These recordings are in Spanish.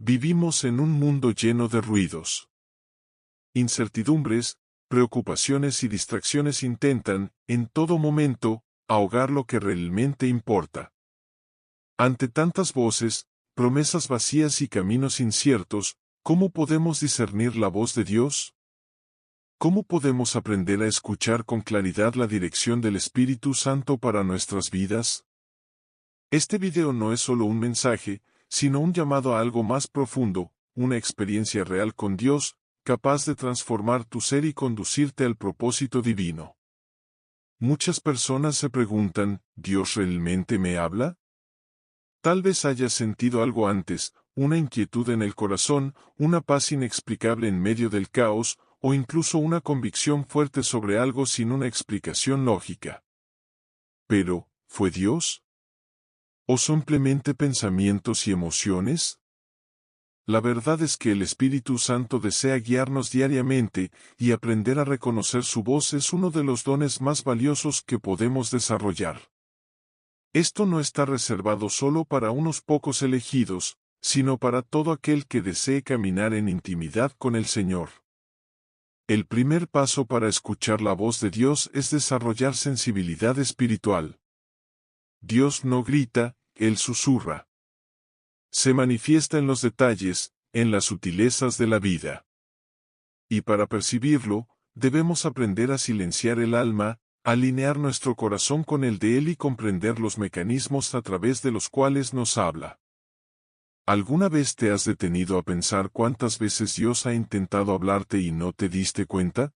Vivimos en un mundo lleno de ruidos. Incertidumbres, preocupaciones y distracciones intentan, en todo momento, ahogar lo que realmente importa. Ante tantas voces, promesas vacías y caminos inciertos, ¿cómo podemos discernir la voz de Dios? ¿Cómo podemos aprender a escuchar con claridad la dirección del Espíritu Santo para nuestras vidas? Este video no es solo un mensaje, sino un llamado a algo más profundo, una experiencia real con Dios, capaz de transformar tu ser y conducirte al propósito divino. Muchas personas se preguntan, ¿Dios realmente me habla? Tal vez hayas sentido algo antes, una inquietud en el corazón, una paz inexplicable en medio del caos, o incluso una convicción fuerte sobre algo sin una explicación lógica. Pero, ¿fue Dios? ¿O simplemente pensamientos y emociones? La verdad es que el Espíritu Santo desea guiarnos diariamente, y aprender a reconocer su voz es uno de los dones más valiosos que podemos desarrollar. Esto no está reservado solo para unos pocos elegidos, sino para todo aquel que desee caminar en intimidad con el Señor. El primer paso para escuchar la voz de Dios es desarrollar sensibilidad espiritual. Dios no grita, Él susurra. Se manifiesta en los detalles, en las sutilezas de la vida. Y para percibirlo, debemos aprender a silenciar el alma, alinear nuestro corazón con el de Él y comprender los mecanismos a través de los cuales nos habla. ¿Alguna vez te has detenido a pensar cuántas veces Dios ha intentado hablarte y no te diste cuenta?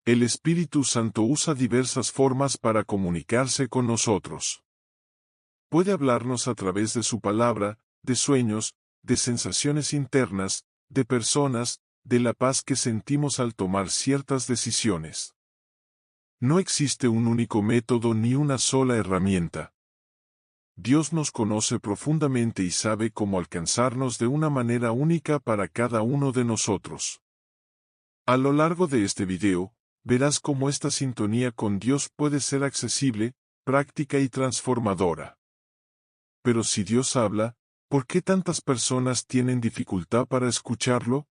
El Espíritu Santo usa diversas formas para comunicarse con nosotros. Puede hablarnos a través de su palabra, de sueños, de sensaciones internas, de personas, de la paz que sentimos al tomar ciertas decisiones. No existe un único método ni una sola herramienta. Dios nos conoce profundamente y sabe cómo alcanzarnos de una manera única para cada uno de nosotros. A lo largo de este video, verás cómo esta sintonía con Dios puede ser accesible, práctica y transformadora. Pero si Dios habla, ¿por qué tantas personas tienen dificultad para escucharlo?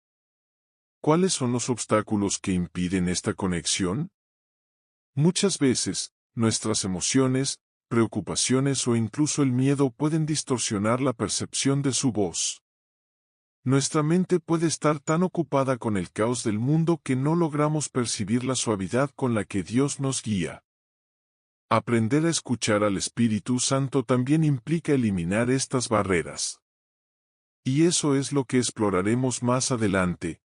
¿Cuáles son los obstáculos que impiden esta conexión? Muchas veces, nuestras emociones, preocupaciones o incluso el miedo pueden distorsionar la percepción de su voz. Nuestra mente puede estar tan ocupada con el caos del mundo que no logramos percibir la suavidad con la que Dios nos guía. Aprender a escuchar al Espíritu Santo también implica eliminar estas barreras. Y eso es lo que exploraremos más adelante.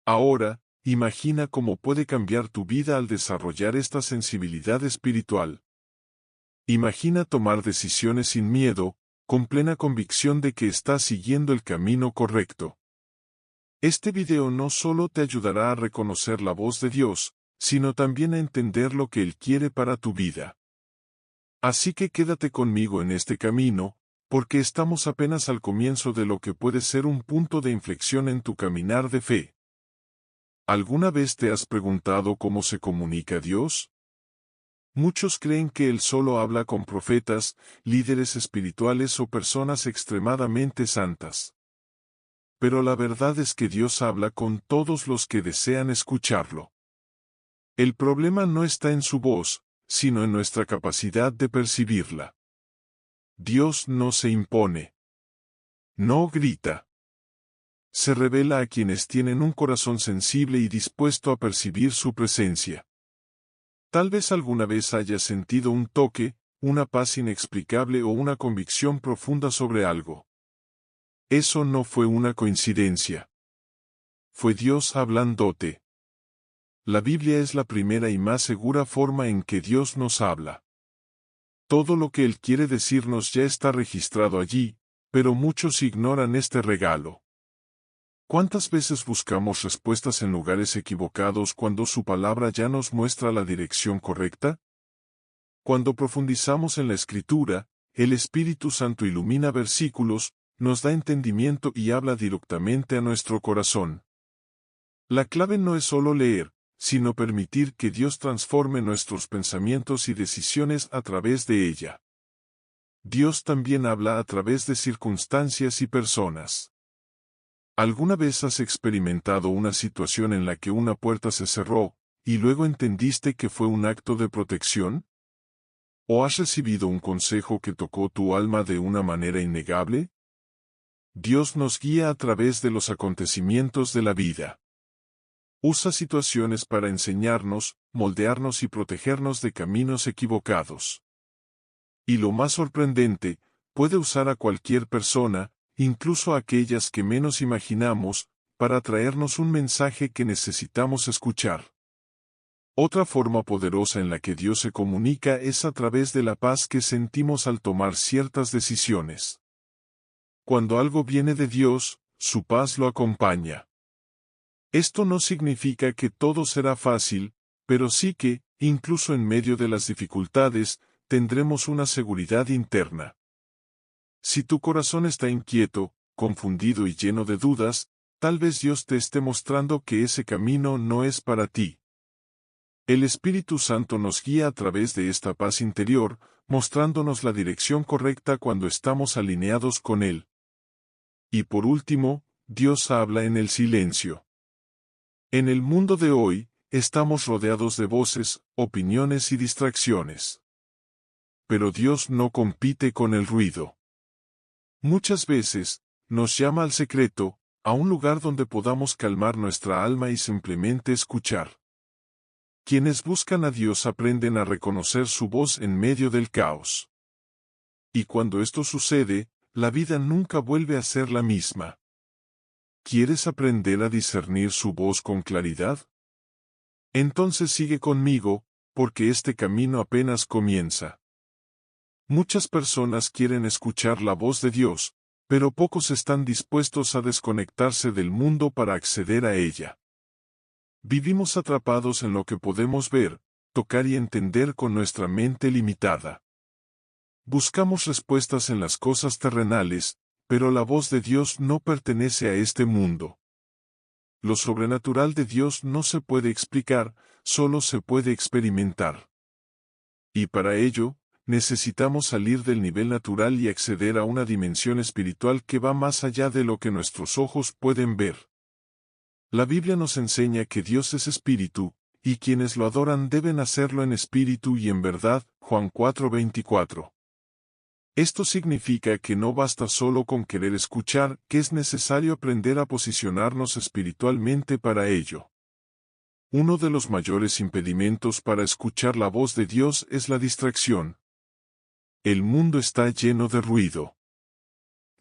Ahora, imagina cómo puede cambiar tu vida al desarrollar esta sensibilidad espiritual. Imagina tomar decisiones sin miedo, con plena convicción de que estás siguiendo el camino correcto. Este video no solo te ayudará a reconocer la voz de Dios, sino también a entender lo que Él quiere para tu vida. Así que quédate conmigo en este camino, porque estamos apenas al comienzo de lo que puede ser un punto de inflexión en tu caminar de fe. ¿Alguna vez te has preguntado cómo se comunica Dios? Muchos creen que Él solo habla con profetas, líderes espirituales o personas extremadamente santas. Pero la verdad es que Dios habla con todos los que desean escucharlo. El problema no está en su voz, sino en nuestra capacidad de percibirla. Dios no se impone. No grita. Se revela a quienes tienen un corazón sensible y dispuesto a percibir su presencia. Tal vez alguna vez hayas sentido un toque, una paz inexplicable o una convicción profunda sobre algo. Eso no fue una coincidencia. Fue Dios hablándote. La Biblia es la primera y más segura forma en que Dios nos habla. Todo lo que Él quiere decirnos ya está registrado allí, pero muchos ignoran este regalo. ¿Cuántas veces buscamos respuestas en lugares equivocados cuando su palabra ya nos muestra la dirección correcta? Cuando profundizamos en la Escritura, el Espíritu Santo ilumina versículos, nos da entendimiento y habla directamente a nuestro corazón. La clave no es solo leer, sino permitir que Dios transforme nuestros pensamientos y decisiones a través de ella. Dios también habla a través de circunstancias y personas. ¿Alguna vez has experimentado una situación en la que una puerta se cerró, y luego entendiste que fue un acto de protección? ¿O has recibido un consejo que tocó tu alma de una manera innegable? Dios nos guía a través de los acontecimientos de la vida. Usa situaciones para enseñarnos, moldearnos y protegernos de caminos equivocados. Y lo más sorprendente, puede usar a cualquier persona, incluso a aquellas que menos imaginamos, para traernos un mensaje que necesitamos escuchar. Otra forma poderosa en la que Dios se comunica es a través de la paz que sentimos al tomar ciertas decisiones. Cuando algo viene de Dios, su paz lo acompaña. Esto no significa que todo será fácil, pero sí que, incluso en medio de las dificultades, tendremos una seguridad interna. Si tu corazón está inquieto, confundido y lleno de dudas, tal vez Dios te esté mostrando que ese camino no es para ti. El Espíritu Santo nos guía a través de esta paz interior, mostrándonos la dirección correcta cuando estamos alineados con Él. Y por último, Dios habla en el silencio. En el mundo de hoy, estamos rodeados de voces, opiniones y distracciones. Pero Dios no compite con el ruido. Muchas veces, nos llama al secreto, a un lugar donde podamos calmar nuestra alma y simplemente escuchar. Quienes buscan a Dios aprenden a reconocer su voz en medio del caos. Y cuando esto sucede, la vida nunca vuelve a ser la misma. ¿Quieres aprender a discernir su voz con claridad? Entonces sigue conmigo, porque este camino apenas comienza. Muchas personas quieren escuchar la voz de Dios, pero pocos están dispuestos a desconectarse del mundo para acceder a ella. Vivimos atrapados en lo que podemos ver, tocar y entender con nuestra mente limitada. Buscamos respuestas en las cosas terrenales, pero la voz de Dios no pertenece a este mundo. Lo sobrenatural de Dios no se puede explicar, solo se puede experimentar. Y para ello, necesitamos salir del nivel natural y acceder a una dimensión espiritual que va más allá de lo que nuestros ojos pueden ver. La Biblia nos enseña que Dios es espíritu, y quienes lo adoran deben hacerlo en espíritu y en verdad, Juan 4:24. Esto significa que no basta solo con querer escuchar, que es necesario aprender a posicionarnos espiritualmente para ello. Uno de los mayores impedimentos para escuchar la voz de Dios es la distracción. El mundo está lleno de ruido.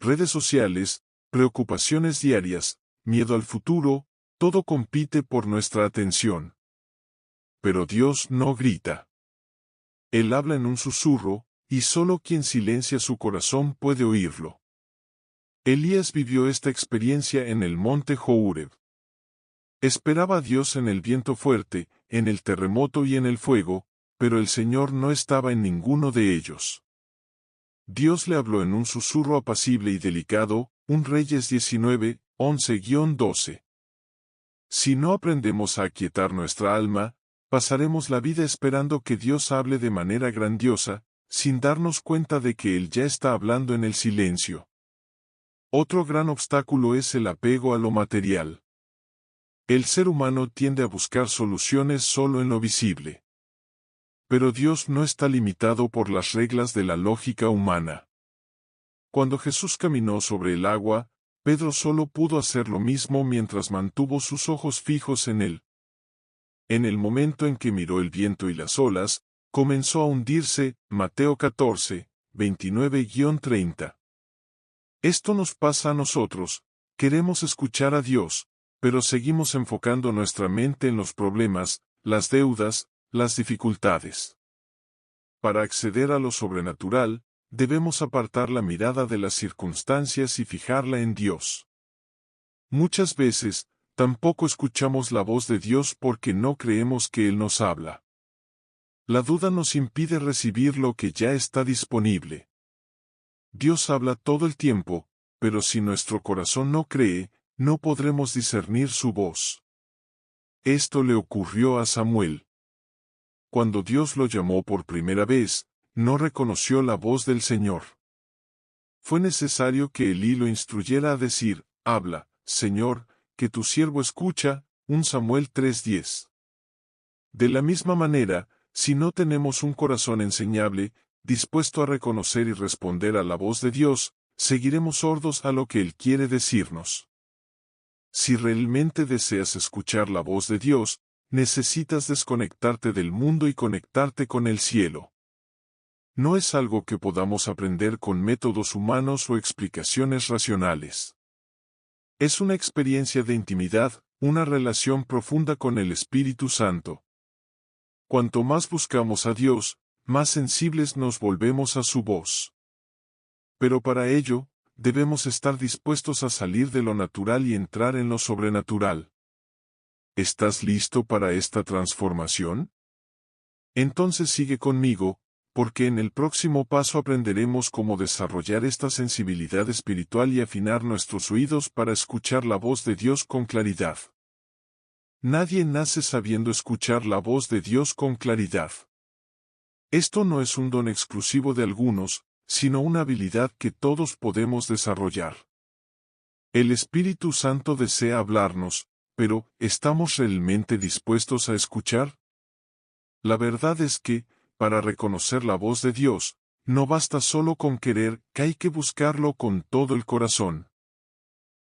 Redes sociales, preocupaciones diarias, miedo al futuro, todo compite por nuestra atención. Pero Dios no grita. Él habla en un susurro, y solo quien silencia su corazón puede oírlo. Elías vivió esta experiencia en el monte Horeb. Esperaba a Dios en el viento fuerte, en el terremoto y en el fuego, pero el Señor no estaba en ninguno de ellos. Dios le habló en un susurro apacible y delicado, 1 Reyes 19, 11-12. Si no aprendemos a aquietar nuestra alma, pasaremos la vida esperando que Dios hable de manera grandiosa, sin darnos cuenta de que Él ya está hablando en el silencio. Otro gran obstáculo es el apego a lo material. El ser humano tiende a buscar soluciones solo en lo visible. Pero Dios no está limitado por las reglas de la lógica humana. Cuando Jesús caminó sobre el agua, Pedro solo pudo hacer lo mismo mientras mantuvo sus ojos fijos en él. En el momento en que miró el viento y las olas, comenzó a hundirse, Mateo 14, 29-30. Esto nos pasa a nosotros, queremos escuchar a Dios, pero seguimos enfocando nuestra mente en los problemas, las deudas, las dificultades. Para acceder a lo sobrenatural, debemos apartar la mirada de las circunstancias y fijarla en Dios. Muchas veces, tampoco escuchamos la voz de Dios porque no creemos que Él nos habla. La duda nos impide recibir lo que ya está disponible. Dios habla todo el tiempo, pero si nuestro corazón no cree, no podremos discernir su voz. Esto le ocurrió a Samuel. Cuando Dios lo llamó por primera vez, no reconoció la voz del Señor. Fue necesario que Elí lo instruyera a decir, habla, Señor, que tu siervo escucha, 1 Samuel 3:10. De la misma manera, si no tenemos un corazón enseñable, dispuesto a reconocer y responder a la voz de Dios, seguiremos sordos a lo que Él quiere decirnos. Si realmente deseas escuchar la voz de Dios, necesitas desconectarte del mundo y conectarte con el cielo. No es algo que podamos aprender con métodos humanos o explicaciones racionales. Es una experiencia de intimidad, una relación profunda con el Espíritu Santo. Cuanto más buscamos a Dios, más sensibles nos volvemos a su voz. Pero para ello, debemos estar dispuestos a salir de lo natural y entrar en lo sobrenatural. ¿Estás listo para esta transformación? Entonces sigue conmigo, porque en el próximo paso aprenderemos cómo desarrollar esta sensibilidad espiritual y afinar nuestros oídos para escuchar la voz de Dios con claridad. Nadie nace sabiendo escuchar la voz de Dios con claridad. Esto no es un don exclusivo de algunos, sino una habilidad que todos podemos desarrollar. El Espíritu Santo desea hablarnos, pero ¿estamos realmente dispuestos a escuchar? La verdad es que, para reconocer la voz de Dios, no basta solo con querer, que hay que buscarlo con todo el corazón.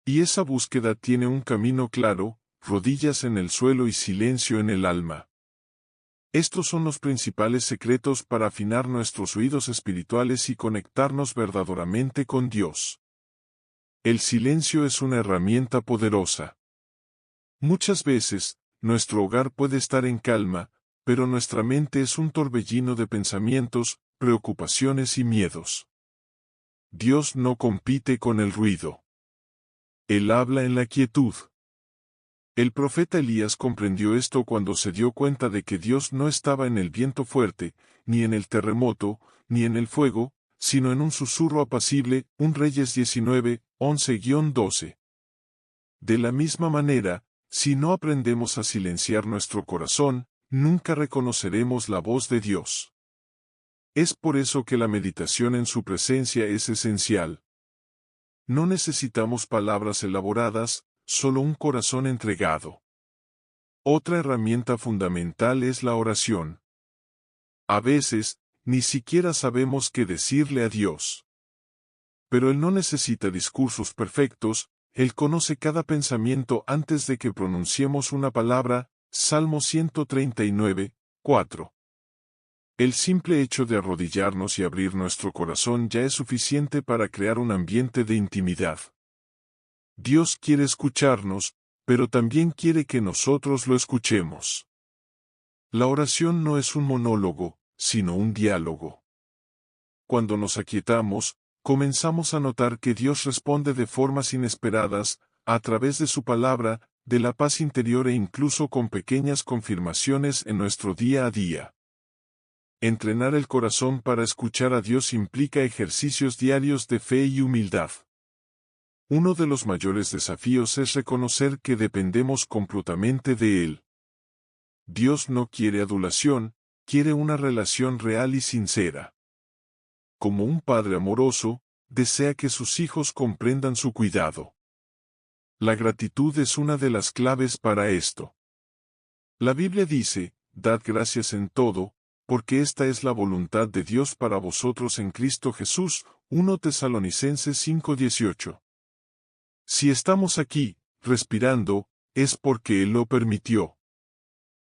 Y esa búsqueda tiene un camino claro, rodillas en el suelo y silencio en el alma. Estos son los principales secretos para afinar nuestros oídos espirituales y conectarnos verdaderamente con Dios. El silencio es una herramienta poderosa. Muchas veces, nuestro hogar puede estar en calma, pero nuestra mente es un torbellino de pensamientos, preocupaciones y miedos. Dios no compite con el ruido. Él habla en la quietud. El profeta Elías comprendió esto cuando se dio cuenta de que Dios no estaba en el viento fuerte, ni en el terremoto, ni en el fuego, sino en un susurro apacible, 1 Reyes 19, 11-12. De la misma manera, si no aprendemos a silenciar nuestro corazón, nunca reconoceremos la voz de Dios. Es por eso que la meditación en su presencia es esencial. No necesitamos palabras elaboradas, solo un corazón entregado. Otra herramienta fundamental es la oración. A veces, ni siquiera sabemos qué decirle a Dios. Pero Él no necesita discursos perfectos, Él conoce cada pensamiento antes de que pronunciemos una palabra, Salmo 139, 4. El simple hecho de arrodillarnos y abrir nuestro corazón ya es suficiente para crear un ambiente de intimidad. Dios quiere escucharnos, pero también quiere que nosotros lo escuchemos. La oración no es un monólogo, sino un diálogo. Cuando nos aquietamos, comenzamos a notar que Dios responde de formas inesperadas, a través de su palabra, de la paz interior e incluso con pequeñas confirmaciones en nuestro día a día. Entrenar el corazón para escuchar a Dios implica ejercicios diarios de fe y humildad. Uno de los mayores desafíos es reconocer que dependemos completamente de Él. Dios no quiere adulación, quiere una relación real y sincera. Como un padre amoroso, desea que sus hijos comprendan su cuidado. La gratitud es una de las claves para esto. La Biblia dice, dad gracias en todo, porque esta es la voluntad de Dios para vosotros en Cristo Jesús, 1 Tesalonicenses 5:18. Si estamos aquí, respirando, es porque Él lo permitió.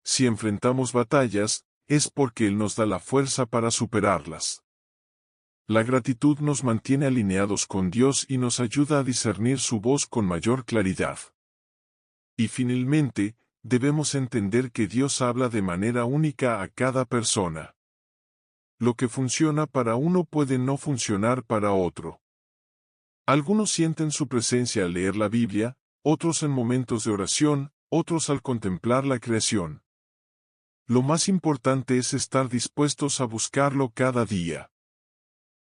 Si enfrentamos batallas, es porque Él nos da la fuerza para superarlas. La gratitud nos mantiene alineados con Dios y nos ayuda a discernir su voz con mayor claridad. Y finalmente, debemos entender que Dios habla de manera única a cada persona. Lo que funciona para uno puede no funcionar para otro. Algunos sienten su presencia al leer la Biblia, otros en momentos de oración, otros al contemplar la creación. Lo más importante es estar dispuestos a buscarlo cada día.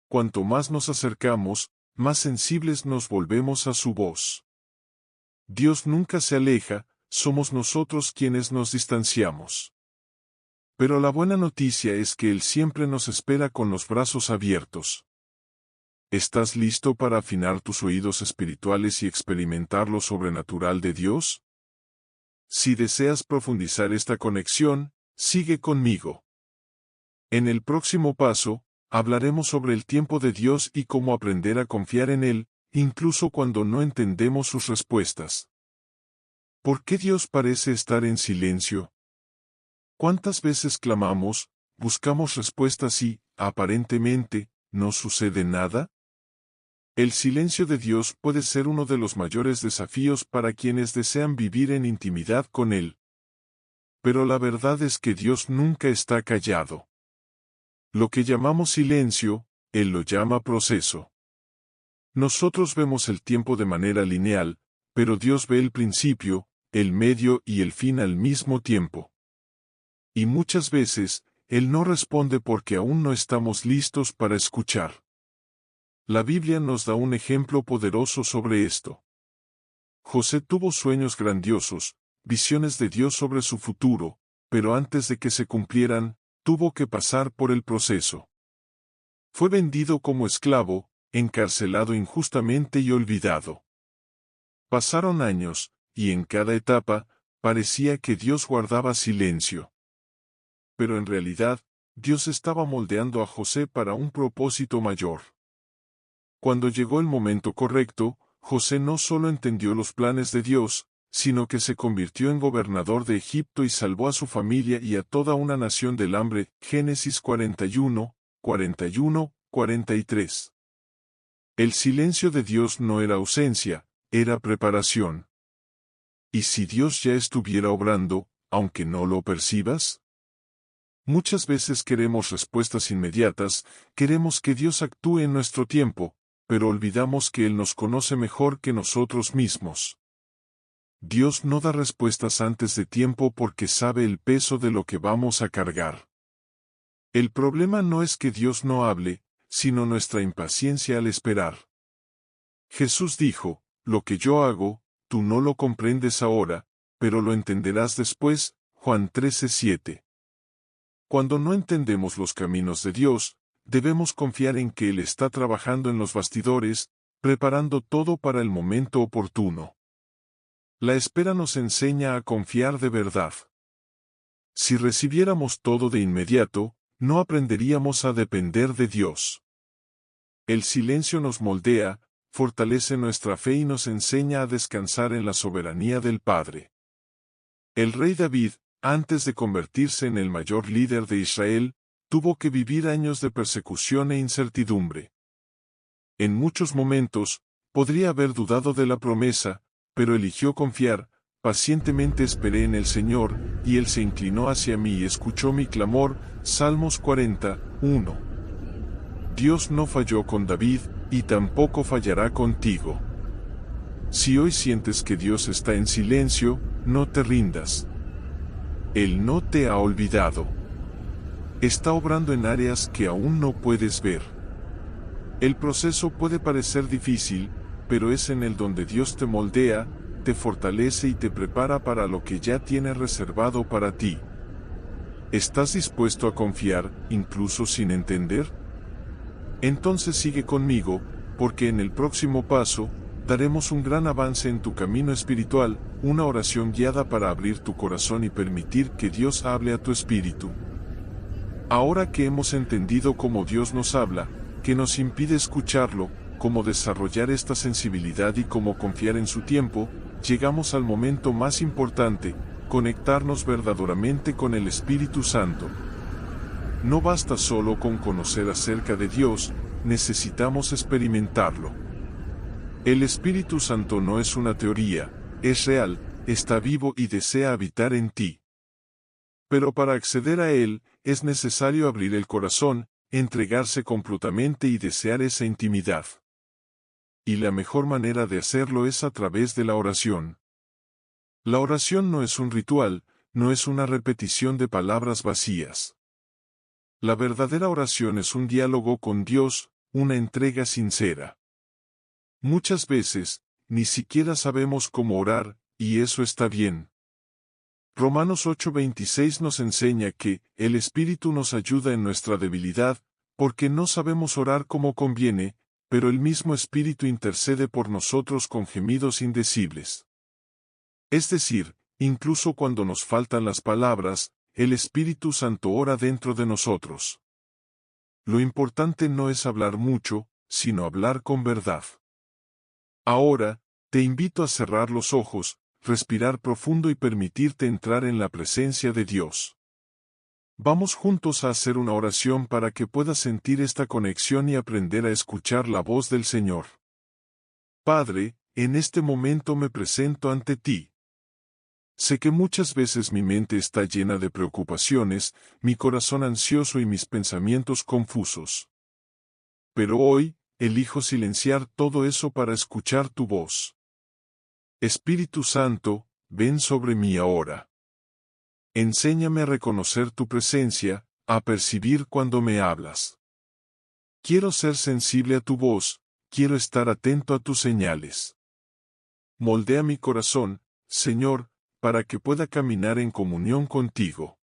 Cuanto más nos acercamos, más sensibles nos volvemos a su voz. Dios nunca se aleja, somos nosotros quienes nos distanciamos. Pero la buena noticia es que Él siempre nos espera con los brazos abiertos. ¿Estás listo para afinar tus oídos espirituales y experimentar lo sobrenatural de Dios? Si deseas profundizar esta conexión, sigue conmigo. En el próximo paso, hablaremos sobre el tiempo de Dios y cómo aprender a confiar en Él, incluso cuando no entendemos sus respuestas. ¿Por qué Dios parece estar en silencio? ¿Cuántas veces clamamos, buscamos respuestas y, aparentemente, no sucede nada? El silencio de Dios puede ser uno de los mayores desafíos para quienes desean vivir en intimidad con Él. Pero la verdad es que Dios nunca está callado. Lo que llamamos silencio, Él lo llama proceso. Nosotros vemos el tiempo de manera lineal, pero Dios ve el principio, el medio y el fin al mismo tiempo. Y muchas veces, Él no responde porque aún no estamos listos para escuchar. La Biblia nos da un ejemplo poderoso sobre esto. José tuvo sueños grandiosos, visiones de Dios sobre su futuro, pero antes de que se cumplieran, tuvo que pasar por el proceso. Fue vendido como esclavo, encarcelado injustamente y olvidado. Pasaron años, y en cada etapa, parecía que Dios guardaba silencio. Pero en realidad, Dios estaba moldeando a José para un propósito mayor. Cuando llegó el momento correcto, José no solo entendió los planes de Dios, sino que se convirtió en gobernador de Egipto y salvó a su familia y a toda una nación del hambre. Génesis 41, 41, 43. El silencio de Dios no era ausencia, era preparación. ¿Y si Dios ya estuviera obrando, aunque no lo percibas? Muchas veces queremos respuestas inmediatas, queremos que Dios actúe en nuestro tiempo, pero olvidamos que Él nos conoce mejor que nosotros mismos. Dios no da respuestas antes de tiempo porque sabe el peso de lo que vamos a cargar. El problema no es que Dios no hable, sino nuestra impaciencia al esperar. Jesús dijo, lo que yo hago, tú no lo comprendes ahora, pero lo entenderás después. Juan 13:7. Cuando no entendemos los caminos de Dios, debemos confiar en que Él está trabajando en los bastidores, preparando todo para el momento oportuno. La espera nos enseña a confiar de verdad. Si recibiéramos todo de inmediato, no aprenderíamos a depender de Dios. El silencio nos moldea, fortalece nuestra fe y nos enseña a descansar en la soberanía del Padre. El rey David, antes de convertirse en el mayor líder de Israel, tuvo que vivir años de persecución e incertidumbre. En muchos momentos, podría haber dudado de la promesa, pero eligió confiar. Pacientemente esperé en el Señor, y Él se inclinó hacia mí y escuchó mi clamor. Salmos 41. Dios no falló con David, y tampoco fallará contigo. Si hoy sientes que Dios está en silencio, no te rindas. Él no te ha olvidado. Está obrando en áreas que aún no puedes ver. El proceso puede parecer difícil, pero es en el donde Dios te moldea, te fortalece y te prepara para lo que ya tiene reservado para ti. ¿Estás dispuesto a confiar, incluso sin entender? Entonces sigue conmigo, porque en el próximo paso, daremos un gran avance en tu camino espiritual, una oración guiada para abrir tu corazón y permitir que Dios hable a tu espíritu. Ahora que hemos entendido cómo Dios nos habla, qué nos impide escucharlo, cómo desarrollar esta sensibilidad y cómo confiar en su tiempo, llegamos al momento más importante, conectarnos verdaderamente con el Espíritu Santo. No basta solo con conocer acerca de Dios, necesitamos experimentarlo. El Espíritu Santo no es una teoría, es real, está vivo y desea habitar en ti. Pero para acceder a Él, es necesario abrir el corazón, entregarse completamente y desear esa intimidad. Y la mejor manera de hacerlo es a través de la oración. La oración no es un ritual, no es una repetición de palabras vacías. La verdadera oración es un diálogo con Dios, una entrega sincera. Muchas veces, ni siquiera sabemos cómo orar, y eso está bien. Romanos 8:26 nos enseña que el Espíritu nos ayuda en nuestra debilidad, porque no sabemos orar como conviene, pero el mismo Espíritu intercede por nosotros con gemidos indecibles. Es decir, incluso cuando nos faltan las palabras, el Espíritu Santo ora dentro de nosotros. Lo importante no es hablar mucho, sino hablar con verdad. Ahora, te invito a cerrar los ojos, respirar profundo y permitirte entrar en la presencia de Dios. Vamos juntos a hacer una oración para que puedas sentir esta conexión y aprender a escuchar la voz del Señor. Padre, en este momento me presento ante ti. Sé que muchas veces mi mente está llena de preocupaciones, mi corazón ansioso y mis pensamientos confusos. Pero hoy, elijo silenciar todo eso para escuchar tu voz. Espíritu Santo, ven sobre mí ahora. Enséñame a reconocer tu presencia, a percibir cuando me hablas. Quiero ser sensible a tu voz, quiero estar atento a tus señales. Moldea mi corazón, Señor, para que pueda caminar en comunión contigo.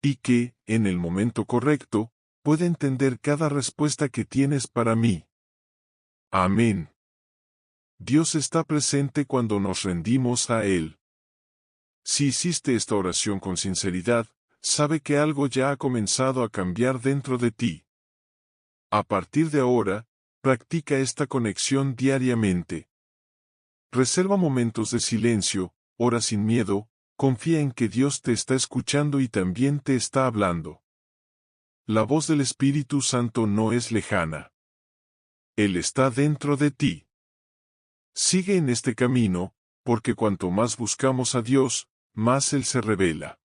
Y que, en el momento correcto, pueda entender cada respuesta que tienes para mí. Amén. Dios está presente cuando nos rendimos a Él. Si hiciste esta oración con sinceridad, sabe que algo ya ha comenzado a cambiar dentro de ti. A partir de ahora, practica esta conexión diariamente. Reserva momentos de silencio, ora sin miedo, confía en que Dios te está escuchando y también te está hablando. La voz del Espíritu Santo no es lejana. Él está dentro de ti. Sigue en este camino, porque cuanto más buscamos a Dios, más Él se revela.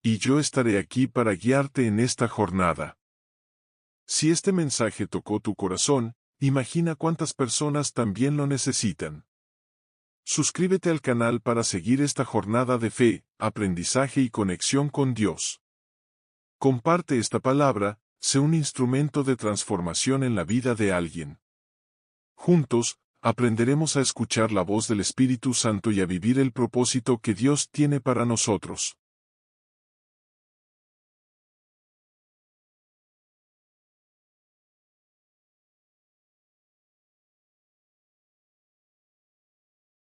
Y yo estaré aquí para guiarte en esta jornada. Si este mensaje tocó tu corazón, imagina cuántas personas también lo necesitan. Suscríbete al canal para seguir esta jornada de fe, aprendizaje y conexión con Dios. Comparte esta palabra, sé un instrumento de transformación en la vida de alguien. Juntos, aprenderemos a escuchar la voz del Espíritu Santo y a vivir el propósito que Dios tiene para nosotros.